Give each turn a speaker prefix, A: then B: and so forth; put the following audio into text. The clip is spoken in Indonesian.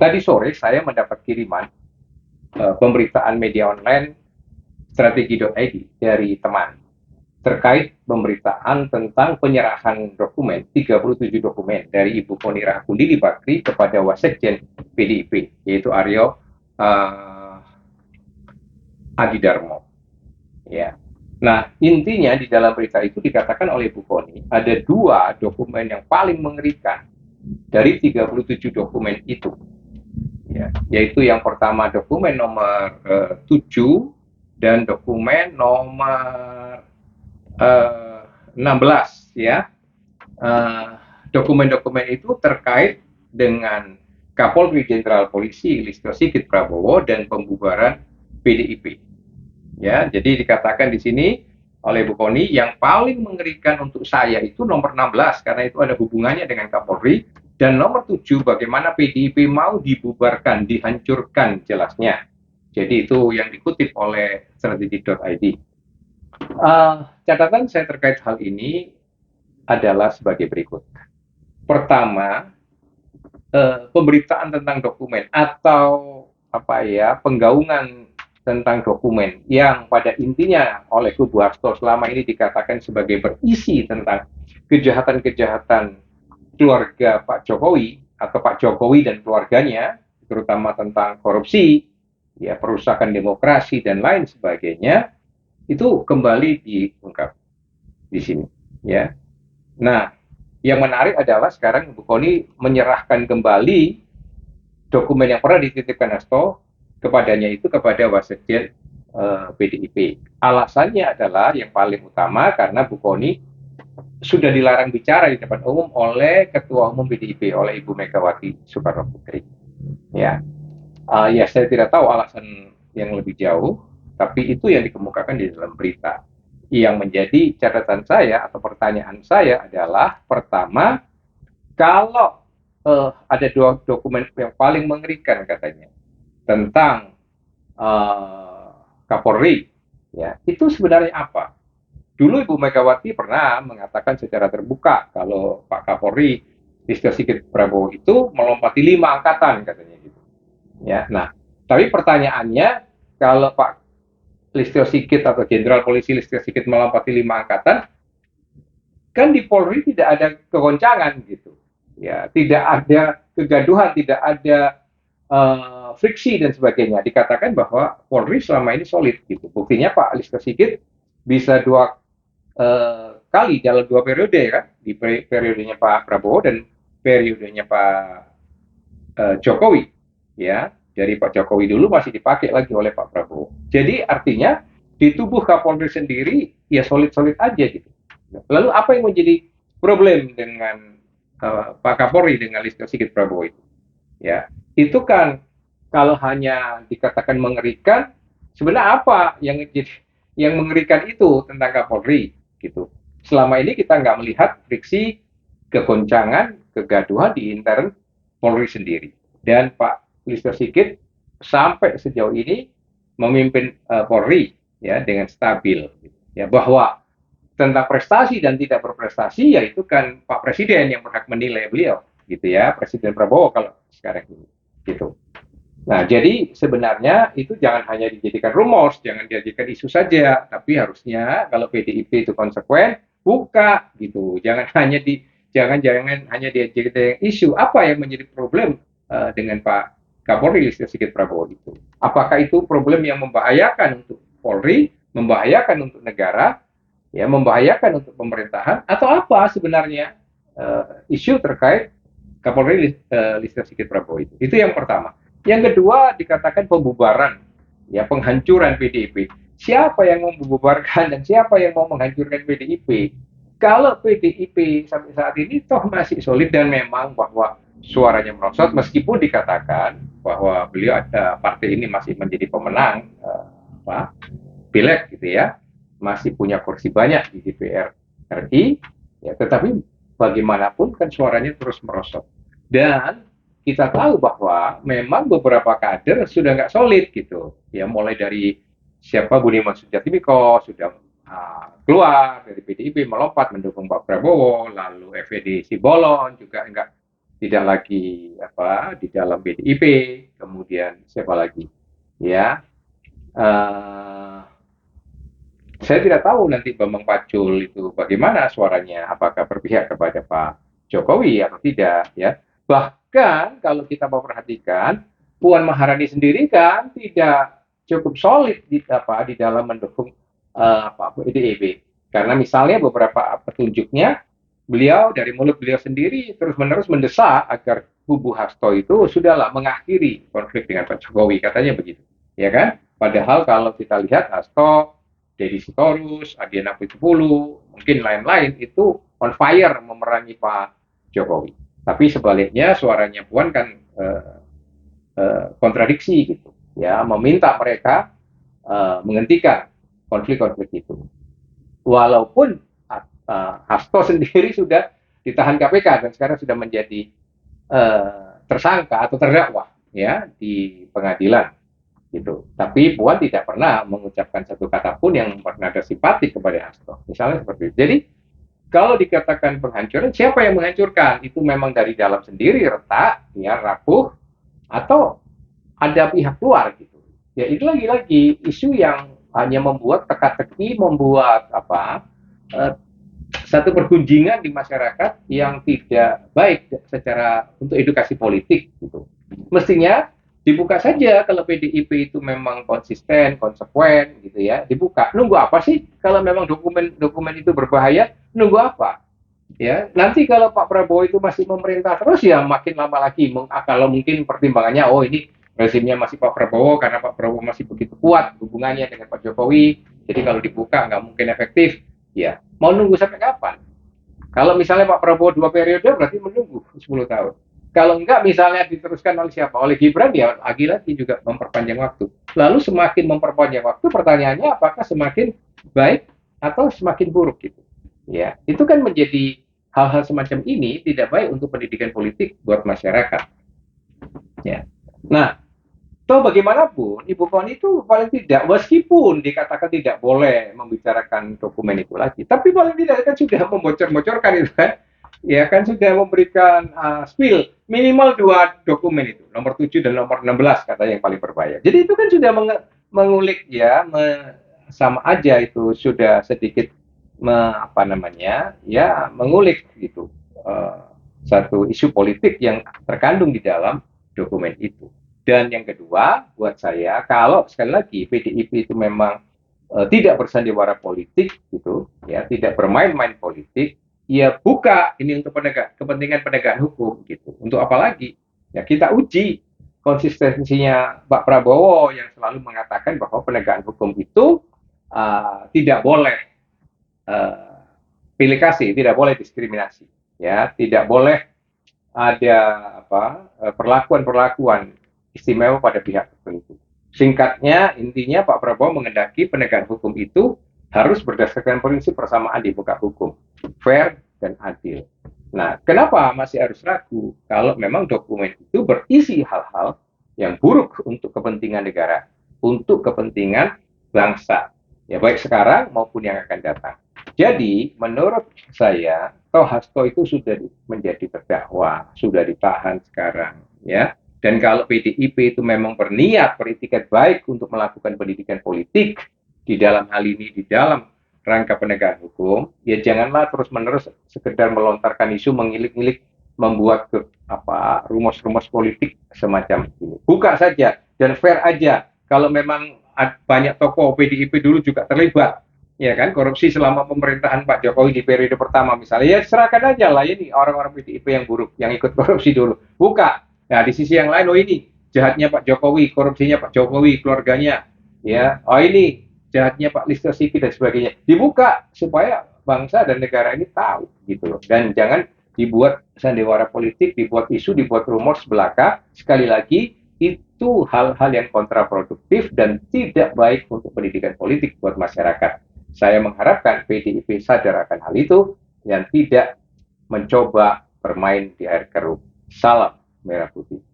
A: Tadi sore saya mendapat kiriman pemberitaan media online strategi.id dari teman terkait pemberitaan tentang penyerahan dokumen 37 dokumen dari Ibu Koni Rahakundini Bakri kepada Wasekjen PDIP yaitu Aryo Adidarmo. Ya. Nah, intinya di dalam berita itu dikatakan oleh Bu Koni ada dua dokumen yang paling mengerikan dari 37 dokumen itu. Ya, yaitu yang pertama dokumen nomor 7 dan dokumen nomor 16 ya. Dokumen-dokumen itu terkait dengan Kapolri Jenderal Polisi Listio Sigit Prabowo dan pembubaran PDIP. Ya, jadi dikatakan di sini oleh Bu Koni yang paling mengerikan untuk saya itu nomor 16 karena itu ada hubungannya dengan Kapolri dan nomor 7 bagaimana PDIP mau dibubarkan, dihancurkan jelasnya. Jadi itu yang dikutip oleh strategi.id. Catatan saya terkait hal ini adalah sebagai berikut. Pertama, pemberitaan tentang dokumen atau penggaungan tentang dokumen yang pada intinya oleh kubu Hasto selama ini dikatakan sebagai berisi tentang kejahatan-kejahatan keluarga Pak Jokowi atau Pak Jokowi dan keluarganya, terutama tentang korupsi, ya perusakan demokrasi dan lain sebagainya, itu kembali diungkap di sini, ya. Nah, yang menarik adalah sekarang Bu Koni menyerahkan kembali dokumen yang pernah dititipkan Hasto kepadanya itu kepada Wasekjen PDIP. Alasannya adalah yang paling utama karena Bu Koni sudah dilarang bicara di depan umum oleh Ketua Umum PDIP oleh Ibu Megawati Soekarno Putri. Ya, ya saya tidak tahu alasan yang lebih jauh, tapi itu yang dikemukakan di dalam berita. Yang menjadi catatan saya atau pertanyaan saya adalah pertama, kalau ada dua dokumen yang paling mengerikan katanya tentang Kapolri, ya itu sebenarnya apa? Dulu Ibu Megawati pernah mengatakan secara terbuka kalau Pak Kapolri Listio Sigit Prabowo itu melompati 5 angkatan katanya gitu. Ya, nah tapi pertanyaannya kalau Pak Listio Sigit atau Jenderal Polisi Listio Sigit melompati 5 angkatan, kan di Polri tidak ada kegoncangan gitu. Ya, tidak ada kegaduhan, tidak ada friksi dan sebagainya. Dikatakan bahwa Polri selama ini solid gitu. Buktinya Pak Listio Sigit bisa dua kali dalam 2 periode kan, di periodenya Pak Prabowo dan periodenya Pak Jokowi, ya. Dari Pak Jokowi dulu masih dipakai lagi oleh Pak Prabowo. Jadi artinya di tubuh Kapolri sendiri ya solid-solid aja gitu. Lalu apa yang menjadi problem dengan Pak Kapolri dengan Listio Sigit Prabowo itu? Ya, itu kan kalau hanya dikatakan mengerikan, sebenarnya apa yang mengerikan itu tentang Kapolri gitu. Selama ini kita nggak melihat friksi, kegoncangan, kegaduhan di intern Polri sendiri. Dan Pak Listio Sigit sampai sejauh ini memimpin Polri ya dengan stabil. Ya, bahwa tentang prestasi dan tidak berprestasi ya itu kan Pak Presiden yang berhak menilai beliau gitu ya, Presiden Prabowo kalau sekarang ini gitu. Nah, jadi sebenarnya itu jangan hanya dijadikan rumors, jangan dijadikan isu saja, tapi harusnya kalau PDIP itu konsekuen, buka gitu. Jangan hanya dijadikan isu. Apa yang menjadi problem dengan Pak Kapolri Listio Sigit Prabowo itu? Apakah itu problem yang membahayakan untuk Polri, membahayakan untuk negara, ya membahayakan untuk pemerintahan, atau apa sebenarnya isu terkait Kapolri Listio Sigit Prabowo itu? Itu yang pertama. Yang kedua dikatakan pembubaran, ya penghancuran PDIP. Siapa yang mau membubarkan dan siapa yang mau menghancurkan PDIP? Kalau PDIP sampai saat ini toh masih solid dan memang bahwa suaranya merosot meskipun dikatakan bahwa beliau ada partai ini masih menjadi pemenang pileg gitu ya, masih punya kursi banyak di DPR RI, ya tetapi bagaimanapun kan suaranya terus merosot. Dan kita tahu bahwa memang beberapa kader sudah nggak solid gitu, ya mulai dari siapa Budiman Sujatmiko sudah keluar dari PDIP melompat mendukung Pak Prabowo, lalu FED Sibolon juga tidak lagi di dalam PDIP, kemudian siapa lagi, ya. Uh, saya tidak tahu nanti Bambang Pacul itu bagaimana suaranya, apakah berpihak kepada Pak Jokowi atau tidak, ya. Bahkan kalau kita mau perhatikan, Puan Maharani sendiri kan tidak cukup solid di dalam mendukung PDIP, karena misalnya beberapa petunjuknya dari mulut beliau sendiri terus-menerus mendesak agar kubu Hasto itu sudahlah mengakhiri konflik dengan Pak Jokowi, katanya begitu, ya kan? Padahal kalau kita lihat Hasto, Deddy Sitorus, Adiana Pitupulu, mungkin lain-lain itu on fire memerangi Pak Jokowi. Tapi sebaliknya suaranya Puan kan kontradiksi gitu, ya, meminta mereka menghentikan konflik-konflik itu. Walaupun Hasto sendiri sudah ditahan KPK dan sekarang sudah menjadi tersangka atau terdakwa, ya, di pengadilan gitu. Tapi Puan tidak pernah mengucapkan satu kata pun yang bernada simpatik kepada Hasto, misalnya seperti itu. Jadi kalau dikatakan penghancuran, siapa yang menghancurkan? Itu memang dari dalam sendiri retak, ya, rapuh, atau ada pihak luar gitu. Ya itu lagi-lagi isu yang hanya membuat teka-teki, membuat satu pergunjingan di masyarakat yang tidak baik secara untuk edukasi politik gitu. Mestinya dibuka saja kalau PDIP itu memang konsisten, konsekuen gitu, ya, dibuka. Nunggu apa sih kalau memang dokumen itu berbahaya? Nunggu apa? Ya, nanti kalau Pak Prabowo itu masih memerintah terus, ya makin lama lagi. Kalau mungkin pertimbangannya, oh ini rezimnya masih Pak Prabowo karena Pak Prabowo masih begitu kuat hubungannya dengan Pak Jokowi, jadi kalau dibuka nggak mungkin efektif. Ya, mau nunggu sampai kapan? Kalau misalnya Pak Prabowo 2 periode, berarti menunggu 10 tahun. Kalau enggak, misalnya diteruskan oleh siapa? Oleh Gibran, ya lagi-lagi juga memperpanjang waktu. Lalu semakin memperpanjang waktu, pertanyaannya apakah semakin baik atau semakin buruk gitu. Ya, itu kan menjadi hal-hal semacam ini tidak baik untuk pendidikan politik buat masyarakat. Ya. Nah, toh bagaimanapun Ibu Koni itu paling tidak, meskipun dikatakan tidak boleh membicarakan dokumen itu lagi, tapi paling tidak kan sudah membocor-bocorkan itu kan, ya kan sudah memberikan spill minimal 2 dokumen itu, nomor 7 dan nomor 16 katanya yang paling berbahaya. Jadi itu kan sudah mengulik, ya, sama aja itu sudah sedikit mengulik gitu satu isu politik yang terkandung di dalam dokumen itu. Dan yang kedua, buat saya, kalau sekali lagi PDIP itu memang tidak bersandiwara politik, gitu, ya, tidak bermain-main politik, ya buka ini untuk kepentingan penegakan hukum, gitu. Untuk apa lagi? Ya kita uji konsistensinya Pak Prabowo yang selalu mengatakan bahwa penegakan hukum itu tidak boleh pilih kasih, tidak boleh diskriminasi, ya, tidak boleh ada perlakuan-perlakuan istimewa pada pihak tertentu. Singkatnya, intinya Pak Prabowo mengendaki penegakan hukum itu harus berdasarkan prinsip persamaan di muka hukum, fair dan adil. Nah, kenapa masih harus ragu? Kalau memang dokumen itu berisi hal-hal yang buruk untuk kepentingan negara, untuk kepentingan bangsa, ya baik sekarang maupun yang akan datang. Jadi, menurut saya, toh Hasto itu sudah menjadi terdakwa, sudah ditahan sekarang, ya. Dan kalau PDIP itu memang berniat, beritikat baik untuk melakukan pendidikan politik di dalam hal ini, di dalam rangka penegakan hukum, ya janganlah terus-menerus sekedar melontarkan isu, mengilik-ilik, membuat rumus-rumus politik semacam ini. Buka saja dan fair aja. Kalau memang banyak tokoh PDIP dulu juga terlibat, ya kan, korupsi selama pemerintahan Pak Jokowi di periode pertama misalnya, ya serahkan aja lah ini orang-orang PDIP yang buruk, yang ikut korupsi dulu. Buka. Nah, di sisi yang lain, oh ini jahatnya Pak Jokowi, korupsinya Pak Jokowi, keluarganya, ya. Oh ini jahatnya Pak Listio Sigit dan sebagainya. Dibuka supaya bangsa dan negara ini tahu gitu loh. Dan jangan dibuat sandiwara politik, dibuat isu, dibuat rumor belaka. Sekali lagi, itu hal-hal yang kontraproduktif dan tidak baik untuk pendidikan politik buat masyarakat. Saya mengharapkan PDIP sadar akan hal itu dan tidak mencoba bermain di air keruh. Salam Merah Putih.